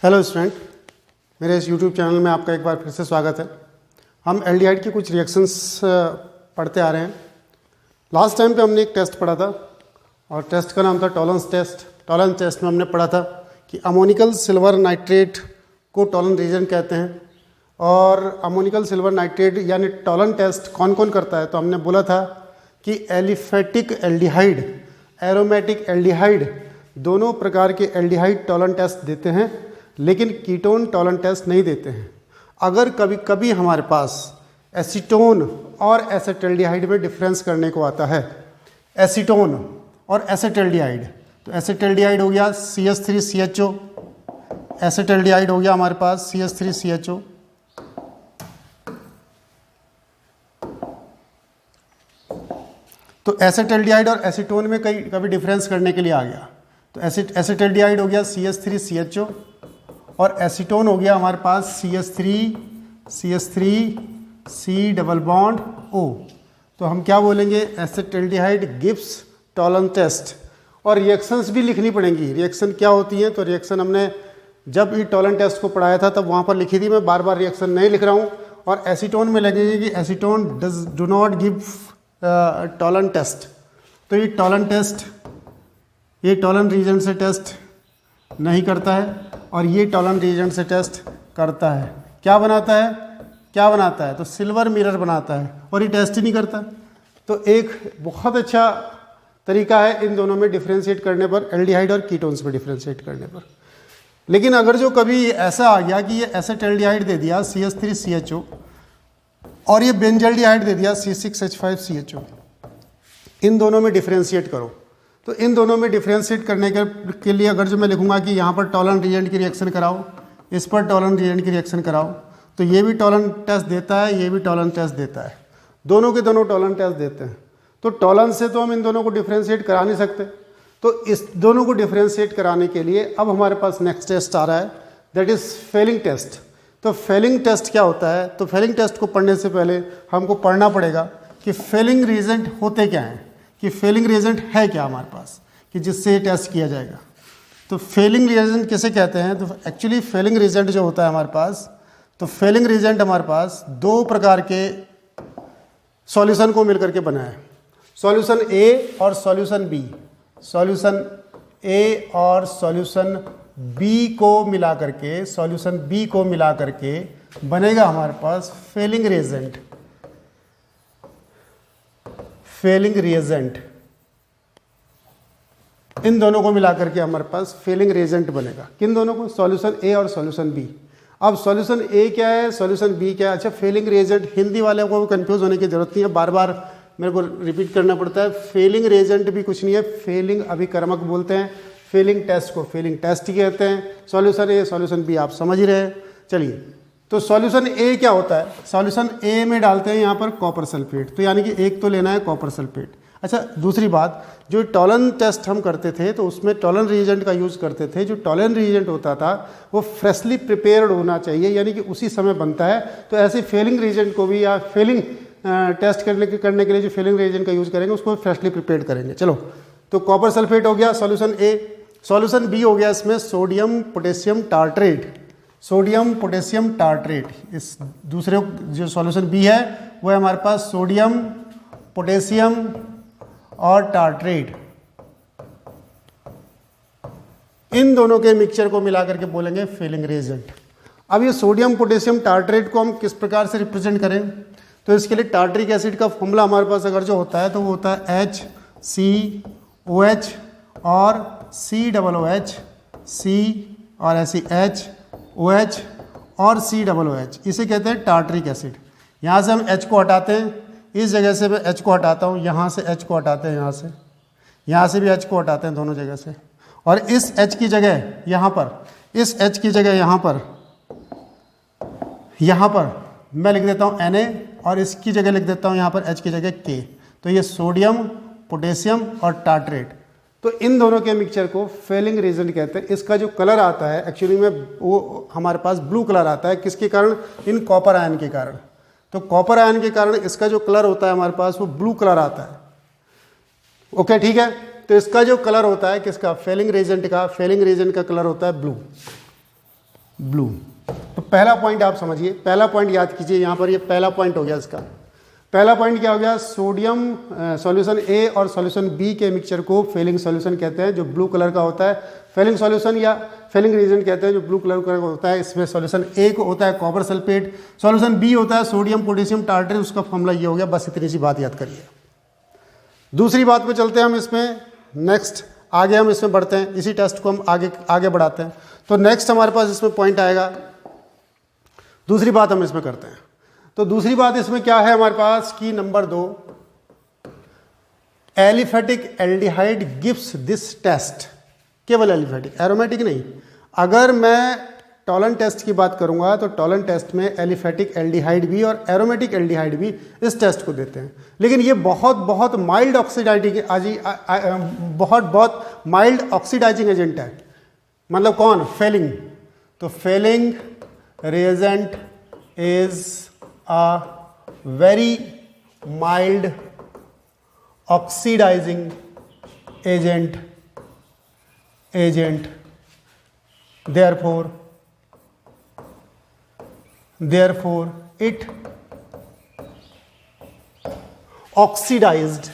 Hello student, मेरे इस YouTube channel में आपका एक बार फिर से स्वागत है। हम एल्डिहाइड की कुछ रिएक्शंस पढ़ते आ रहे हैं। लास्ट टाइम पे हमने एक टेस्ट पढ़ा था और टेस्ट का नाम था टॉलरेंस टेस्ट। टॉलरेंस टेस्ट में हमने पढ़ा था कि अमोनिकल सिल्वर नाइट्रेट को टॉलरेंस रीजन कहते हैं। और अमोनिकल सिल्वर नाइट्रेट यानी टॉलरेंस टेस्ट कौन कौन करता है, तो हमने बोला था कि एलिफेटिक एल्डिहाइड, एरोमेटिक एल्डिहाइड, दोनों प्रकार के एल्डिहाइड टॉलरेंस टेस्ट देते हैं, लेकिन कीटोन टॉलरेंस टेस्ट नहीं देते हैं। अगर कभी कभी हमारे पास एसीटोन और एसेटल्डिहाइड में डिफरेंस करने को आता है, एसीटोन और एसेटल्डिहाइड, तो एसेटल्डिहाइड हो गया CH3CHO, एसेटल्डिहाइड हो गया हमारे पास CH3CHO। तो एसेटल्डिहाइड और एसीटोन में कभी डिफरेंस करने के लिए आ गया, तो एसेटल्डिहाइड हो गया CH3CHO और एसीटोन हो गया हमारे पास CH3C डबल बॉन्ड O। तो हम क्या बोलेंगे, एसेटल्डिहाइड गिव्स टॉलरेंस टेस्ट। और रिएक्शंस भी लिखनी पड़ेंगी। रिएक्शन क्या होती हैं, तो रिएक्शन हमने जब ये टॉलरेंस टेस्ट को पढ़ाया था तब वहाँ पर लिखी थी, मैं बार बार रिएक्शन नहीं लिख रहा हूँ। और एसीटोन में लगेगी कि acetone do not give Tollens test. तो ये टॉलरेंस टेस्ट, ये टॉलरेंस रीजन से टेस्ट नहीं करता है और ये टॉलरेंस रीजन से टेस्ट करता है। क्या बनाता है, तो सिल्वर मिरर बनाता है और ये टेस्ट ही नहीं करता। तो एक बहुत अच्छा तरीका है इन दोनों में डिफ्रेंशिएट करने पर, एल्डिहाइड और कीटोन्स में डिफ्रेंशिएट करने पर। लेकिन अगर जो कभी ऐसा आ गया कि ये एसेटल्डिहाइड दे दिया CH3CHO और ये बेंजल्डिहाइड दे दिया C6H5CHO, इन दोनों में डिफ्रेंशिएट करो, तो इन दोनों में डिफ्रेंशिएट करने के लिए अगर जो मैं लिखूंगा कि यहाँ पर टॉलरेंस रीजेंट की रिएक्शन कराओ, इस पर टॉलरेंस रीजेंट की रिएक्शन कराओ, तो ये भी टॉलरेंस टेस्ट देता है, ये भी टॉलरेंस टेस्ट देता है, दोनों के दोनों टॉलरेंस टेस्ट देते हैं। तो टॉलरेंस से तो हम इन दोनों को डिफ्रेंशिएट करा नहीं सकते। तो इस दोनों को डिफ्रेंशिएट कराने के लिए अब हमारे पास नेक्स्ट टेस्ट आ रहा है, दैट इज़ फेलिंग टेस्ट। तो फेलिंग टेस्ट क्या होता है, तो फेलिंग टेस्ट को पढ़ने से पहले हमको पढ़ना पड़ेगा कि फेलिंग रीजेंट होते क्या हैं, कि फेलिंग रिएजेंट है क्या हमारे पास कि जिससे टेस्ट किया जाएगा। तो फेलिंग रिएजेंट किसे कहते हैं, तो एक्चुअली फेलिंग रिएजेंट जो होता है हमारे पास, तो फेलिंग रिएजेंट हमारे पास दो प्रकार के सॉल्यूशन को मिलकर के बना है, सॉल्यूशन A और सॉल्यूशन B। सॉल्यूशन A और सॉल्यूशन B को मिला करके, सॉल्यूशन B को मिला करके बनेगा हमारे पास फेलिंग रिएजेंट। फेलिंग रिएजेंट, इन दोनों को मिलाकर के हमारे पास फेलिंग रिएजेंट बनेगा। किन दोनों को, सॉल्यूशन A और सॉल्यूशन B। अब सॉल्यूशन A क्या है, सॉल्यूशन B क्या है। अच्छा, फेलिंग रिएजेंट, हिंदी वाले को कंफ्यूज होने की जरूरत नहीं है, बार बार मेरे को रिपीट करना पड़ता है। फेलिंग रिएजेंट भी कुछ नहीं है, फेलिंग अभिकर्मक बोलते हैं। फेलिंग टेस्ट को फेलिंग टेस्ट ही कहते हैं। सॉल्यूशन A सॉल्यूशन B आप समझ ही रहे हैं। चलिए, तो सॉल्यूशन A क्या होता है, सॉल्यूशन A में डालते हैं यहाँ पर कॉपर सल्फेट, तो यानी कि एक तो लेना है कॉपर सल्फेट। अच्छा, दूसरी बात, जो टॉलरेंस टेस्ट हम करते थे तो उसमें टॉलरेंस रिएजेंट का यूज़ करते थे। जो टॉलरेंस रिएजेंट होता था वो फ्रेशली प्रिपेयर्ड होना चाहिए, यानी कि उसी समय बनता है। तो ऐसे फेलिंग रिएजेंट को भी, या फेलिंग टेस्ट करने के लिए जो फेलिंग रिएजेंट का यूज़ करेंगे उसको फ्रेशली प्रिपेयर्ड करेंगे। चलो, तो कॉपर सल्फेट हो गया सॉल्यूशन A। सॉल्यूशन B हो गया इसमें sodium potassium tartrate. Sodium potassium tartrate, इस दूसरे जो सॉल्यूशन B है वो है हमारे पास सोडियम पोटेशियम और टार्ट्रेट। इन दोनों के मिक्सचर को मिलाकर के बोलेंगे फेलिंग रिएजेंट। अब ये सोडियम पोटेशियम टार्ट्रेट को हम किस प्रकार से रिप्रेजेंट करें, तो इसके लिए टार्ट्रिक एसिड का फॉर्मूला हमारे पास अगर जो होता है तो वो होता है HCOH और COOH, C और ऐसी HOH और COOH, इसे कहते हैं टार्ट्रिक एसिड। यहाँ से हम H को हटाते हैं, इस जगह से मैं H को हटाता हूँ, यहाँ से H को हटाते हैं, यहाँ से भी H को हटाते हैं, दोनों जगह से। और इस H की जगह यहाँ पर, इस H की जगह यहाँ पर मैं लिख देता हूँ Na और इसकी जगह लिख देता हूँ यहाँ पर H की जगह K। तो ये सोडियम पोटेशियम और टार्ट्रेट, तो इन दोनों के मिक्सचर को फेलिंग रिएजेंट कहते हैं। इसका जो कलर आता है एक्चुअली में वो हमारे पास ब्लू कलर आता है, किसके कारण, इन कॉपर आयन के कारण। तो कॉपर आयन के कारण इसका जो कलर होता है हमारे पास वो ब्लू कलर आता है। ओके, ठीक है। तो इसका जो कलर होता है किसका, फेलिंग रिएजेंट का, फेलिंग रिएजेंट का कलर होता है ब्लू। ब्लू। तो पहला पॉइंट आप समझिए, पहला पॉइंट याद कीजिए, यहाँ पर ये पहला पॉइंट हो गया इसका। पहला पॉइंट क्या हो गया, सोडियम सॉल्यूशन ए और सॉल्यूशन बी के मिक्सचर को फेलिंग सॉल्यूशन कहते हैं, जो ब्लू कलर का होता है। फेलिंग सॉल्यूशन या फेलिंग रिएजेंट कहते हैं जो ब्लू कलर का होता है। इसमें सॉल्यूशन ए को होता है कॉपर सल्फेट, सॉल्यूशन बी होता है सोडियम पोटेशियम टार्टरेट, उसका फॉर्मूला ये हो गया। बस इतनी सी बात याद करिए। दूसरी बात पे चलते हैं हम इसमें, नेक्स्ट आगे हम इसमें बढ़ते हैं, इसी टेस्ट को हम आगे बढ़ाते हैं। तो नेक्स्ट हमारे पास इसमें पॉइंट आएगा, दूसरी बात हम इसमें करते हैं। तो दूसरी बात इसमें क्या है हमारे पास कि number 2, aliphatic aldehyde gives this test. केवल एलिफेटिक, एरोमेटिक नहीं। अगर मैं टॉलन टेस्ट की बात करूंगा तो टॉलन टेस्ट में एलिफेटिक एल्डिहाइड भी और एरोमेटिक एल्डिहाइड भी इस टेस्ट को देते हैं, लेकिन ये बहुत माइल्ड ऑक्सीडाइजिंग, बहुत माइल्ड ऑक्सीडाइजिंग एजेंट है। मतलब कौन, फेलिंग। तो Fehling reagent is a very mild oxidizing agent, therefore it oxidized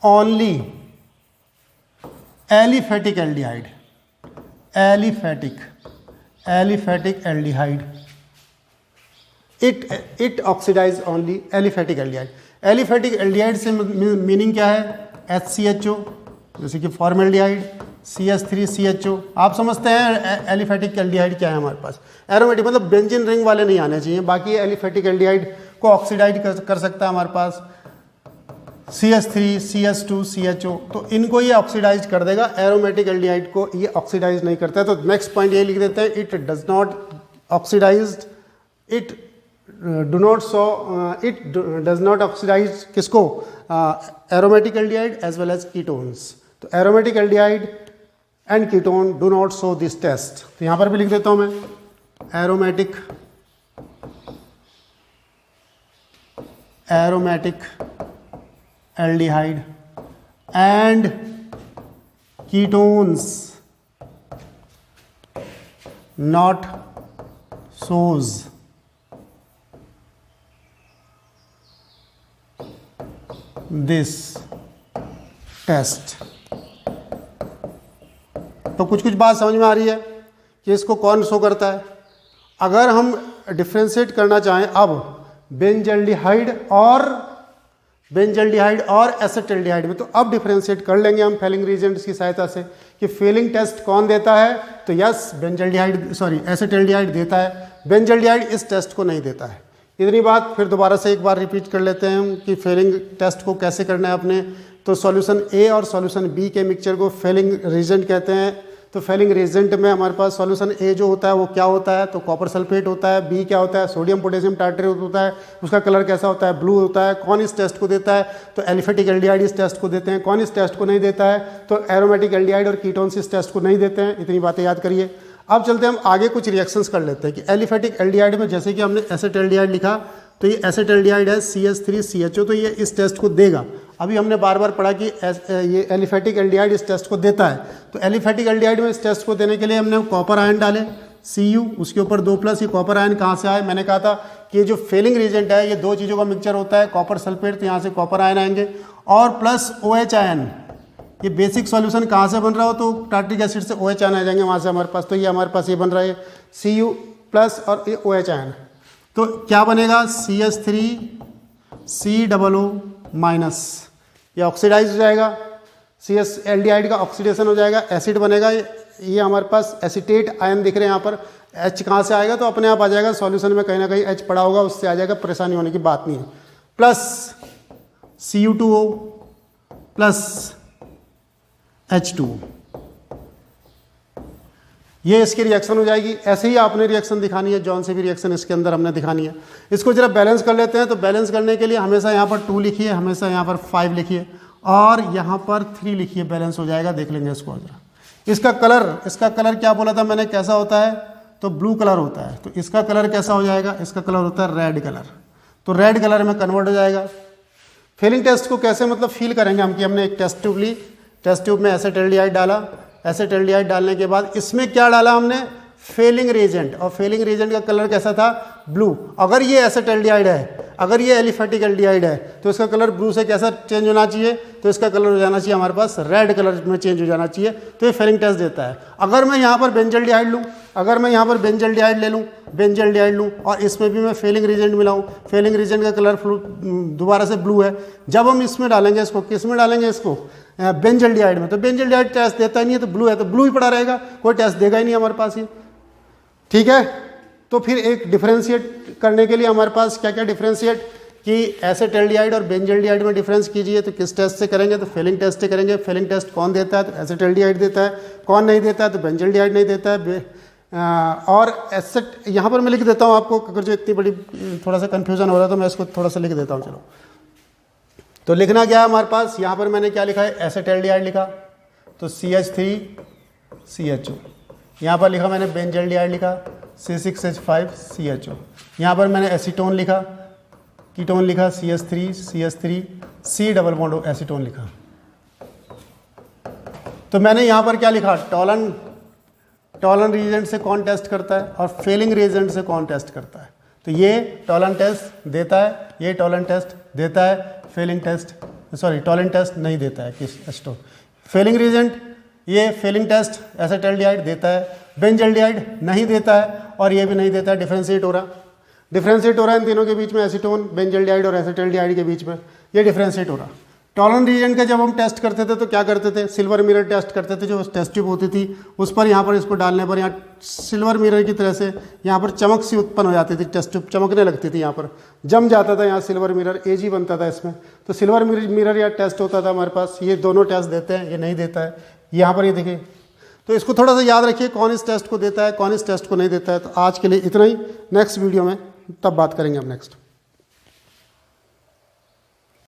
only aliphatic aldehyde, aliphatic aldehyde, it oxidize only aliphatic aldehyde। aliphatic aldehyde से मीनिंग क्या है, HCHO, जैसे कि फॉर्मल्डिहाइड, CH3CHO। आप समझते हैं एलिफेटिक एल्डिहाइड क्या है हमारे पास। एरोमेटिक मतलब बेंजीन रिंग वाले नहीं आने चाहिए, बाकी एलिफेटिक एल्डिहाइड को ऑक्सीडाइज कर सकता है हमारे पास CH3, CH2, CHO, तो इनको ये ऑक्सीडाइज कर देगा। एरोमेटिक एल्डिहाइड को ये ऑक्सीडाइज नहीं करता है। तो नेक्स्ट पॉइंट ये लिख देते हैं, it does not oxidise, it does not oxidise किसको, aromatic aldehyde as well as ketones. तो aromatic aldehyde and ketone do not show this test. तो यहां पर भी लिख देता हूं मैं, aromatic aldehyde and ketones not shows this test। तो कुछ बात समझ में आ रही है कि इसको कौन शो करता है। अगर हम डिफ्रेंशिएट करना चाहें अब बेंजल्डिहाइड और एसेटल्डिहाइड में, तो अब डिफरेंशिएट कर लेंगे हम फेलिंग रिएजेंट्स की सहायता से कि फेलिंग टेस्ट कौन देता है। तो यस, एसेटल्डिहाइड देता है, बेंजल्डिहाइड इस टेस्ट को नहीं देता है। इतनी बात फिर दोबारा से एक बार रिपीट कर लेते हैं हम कि फेलिंग टेस्ट को कैसे करना है अपने। तो सॉल्यूशन ए और सॉल्यूशन बी के मिक्सचर को फेलिंग रिएजेंट कहते हैं। तो फेलिंग रिएजेंट में हमारे पास सॉल्यूशन ए जो होता है वो क्या होता है, तो कॉपर सल्फेट होता है। बी क्या होता है, सोडियम पोटेशियम टार्टरेट होता है। उसका कलर कैसा होता है, ब्लू होता है। कौन इस टेस्ट को देता है, तो एलिफेटिक एल्डिहाइड इस टेस्ट को देते हैं। कौन इस टेस्ट को नहीं देता है, तो एरोमेटिक एल्डिहाइड और कीटोन्स इस टेस्ट को नहीं देते हैं। इतनी बातें याद करिए। अब चलते हैं हम आगे कुछ रिएक्शंस कर लेते हैं कि एलिफेटिक एल्डिहाइड में जैसे कि हमने एसेटल्डिहाइड लिखा, तो ये एसेटल्डिहाइड है CH3CHO, तो ये इस टेस्ट को देगा। अभी हमने बार बार पढ़ा कि ये एलिफेटिक एल्डिहाइड इस टेस्ट को देता है। तो एलिफेटिक एल्डिहाइड में इस टेस्ट को देने के लिए हमने कॉपर आयन डाले Cu, उसके ऊपर 2+। ये कॉपर आयन कहाँ से आए, मैंने कहा था कि ये जो फेलिंग रिएजेंट है ये दो चीज़ों का मिक्सचर होता है, कॉपर सल्फेट, तो यहाँ से कॉपर आयन आएंगे, और प्लस OH आयन। ये बेसिक सॉल्यूशन कहाँ से बन रहा हो, तो टार्ट्रिक एसिड से OH आयन आ जाएंगे वहाँ से हमारे पास। तो ये हमारे पास ये बन रहा है Cu+ और ये OH आयन। तो क्या बनेगा, CH3COO-, ये ऑक्सीडाइज हो जाएगा, CS एल्डिहाइड का ऑक्सीडेशन हो जाएगा, एसिड बनेगा। ये हमारे पास एसीटेट आयन दिख रहे हैं यहाँ पर। H कहाँ से आएगा, तो अपने आप आ जाएगा सॉल्यूशन में, कहीं ना कहीं H पड़ा होगा, उससे आ जाएगा, परेशानी होने की बात नहीं है। प्लस Cu2O प्लस H2, ये इसकी रिएक्शन हो जाएगी। ऐसे ही आपने रिएक्शन दिखानी है, जौन सी भी रिएक्शन इसके अंदर हमने दिखानी है। इसको जरा बैलेंस कर लेते हैं। तो बैलेंस करने के लिए हमेशा यहाँ पर 2 लिखिए, हमेशा यहाँ पर 5 लिखिए, और यहाँ पर 3 लिखिए, बैलेंस हो जाएगा। देख लेंगे इसको जरा। इसका कलर क्या बोला था मैंने, कैसा होता है, तो ब्लू कलर होता है। तो इसका कलर कैसा हो जाएगा, इसका कलर होता है रेड कलर। तो रेड कलर में कन्वर्ट हो जाएगा। फेलिंग टेस्ट को कैसे मतलब फील करेंगे हम, कि हमने एक टेस्ट ट्यूब ली, टेस्ट ट्यूब में एसेटल्डिहाइड डाला, एसिटल्डिहाइड डालने के बाद इसमें क्या डाला हमने, फेलिंग रेजेंट, और फेलिंग रेजेंट का कलर कैसा था, ब्लू। अगर ये एसिटल्डिहाइड है, अगर ये एलिफेटिक एल्डिहाइड है, तो इसका कलर ब्लू से कैसा चेंज होना चाहिए, तो इसका कलर हो जाना चाहिए हमारे पास रेड कलर में चेंज हो जाना चाहिए। तो ये फेलिंग टेस्ट देता है। अगर मैं यहाँ पर बेंजल्डिहाइड लूँ, अगर मैं यहाँ पर बेंजल्डिहाइड ले लूँ, बेंजल्डिहाइड लूँ और इसमें भी मैं फेलिंग रेजेंट मिलाऊँ, फेलिंग रेजेंट का कलर दोबारा से ब्लू है। जब हम इसमें डालेंगे इसको, किस में डालेंगे इसको, बेंजल्डिहाइड में, तो बेंजल्डिहाइड टेस्ट देता ही नहीं है, तो ब्लू है तो ब्लू ही पड़ा रहेगा, कोई टेस्ट देगा ही नहीं हमारे पास ये। ठीक है, तो फिर एक डिफरेंशिएट करने के लिए हमारे पास क्या क्या डिफरेंशिएट, कि एसिटल्डिहाइड और बेंजल्डिहाइड में डिफरेंस कीजिए, तो किस टेस्ट से करेंगे, तो फेलिंग टेस्ट से करेंगे। फेलिंग टेस्ट कौन देता है, तो एसिटल्डिहाइड देता है। कौन नहीं देता है, तो बेंजल्डिहाइड नहीं देता है। और एसिड यहाँ पर मैं लिख देता हूँ आपको, अगर जो इतनी बड़ी थोड़ा सा कन्फ्यूजन हो रहा है तो मैं इसको थोड़ा सा लिख देता हूँ। चलो, तो लिखना क्या है हमारे पास, यहाँ पर मैंने क्या लिखा है, एसिटल्डिहाइड लिखा, तो CH3CHO। यहाँ पर लिखा मैंने बेंजल्डिहाइड लिखा, C6H5CHO। यहाँ पर मैंने एसीटोन लिखा, कीटोन लिखा, CH3 C double bond O acetone लिखा। तो मैंने यहाँ पर क्या लिखा, टॉलन रिएजेंट से कौन टेस्ट करता है और फेलिंग रिएजेंट से कौन टेस्ट करता है। तो ये टॉलन टेस्ट देता है, ये टॉलन टेस्ट देता है, फेलिंग टेस्ट टॉलन टेस्ट नहीं देता है किस एसीटोन। फेलिंग रिएजेंट, ये फेलिंग टेस्ट एसिटल्डिहाइड देता है, बेंजल्डिहाइड नहीं देता है और ये भी नहीं देता है। डिफरेंशिएट हो रहा है इन तीनों के बीच में, एसीटोन, बेंजल्डिहाइड और एसिटल्डिहाइड के बीच में ये डिफरेंशिएट हो रहा। टॉलन रिएजेंट का जब हम टेस्ट करते थे तो क्या करते थे, सिल्वर मिरर टेस्ट करते थे, जो टेस्ट ट्यूब होती थी उस पर यहाँ पर इसको डालने पर यहाँ सिल्वर मिरर की तरह से यहाँ पर चमक सी उत्पन्न हो जाती थी, टेस्ट ट्यूब चमकने लगती थी, यहाँ पर जम जाता था, यहाँ सिल्वर मिरर AG बनता था इसमें। तो सिल्वर मिरर या टेस्ट होता था हमारे पास। ये दोनों टेस्ट देते हैं, ये नहीं देता है, यहाँ पर ये देखिए। तो इसको थोड़ा सा याद रखिए, कौन इस टेस्ट को देता है, कौन इस टेस्ट को नहीं देता है। तो आज के लिए इतना ही, नेक्स्ट वीडियो में तब बात करेंगे हम नेक्स्ट।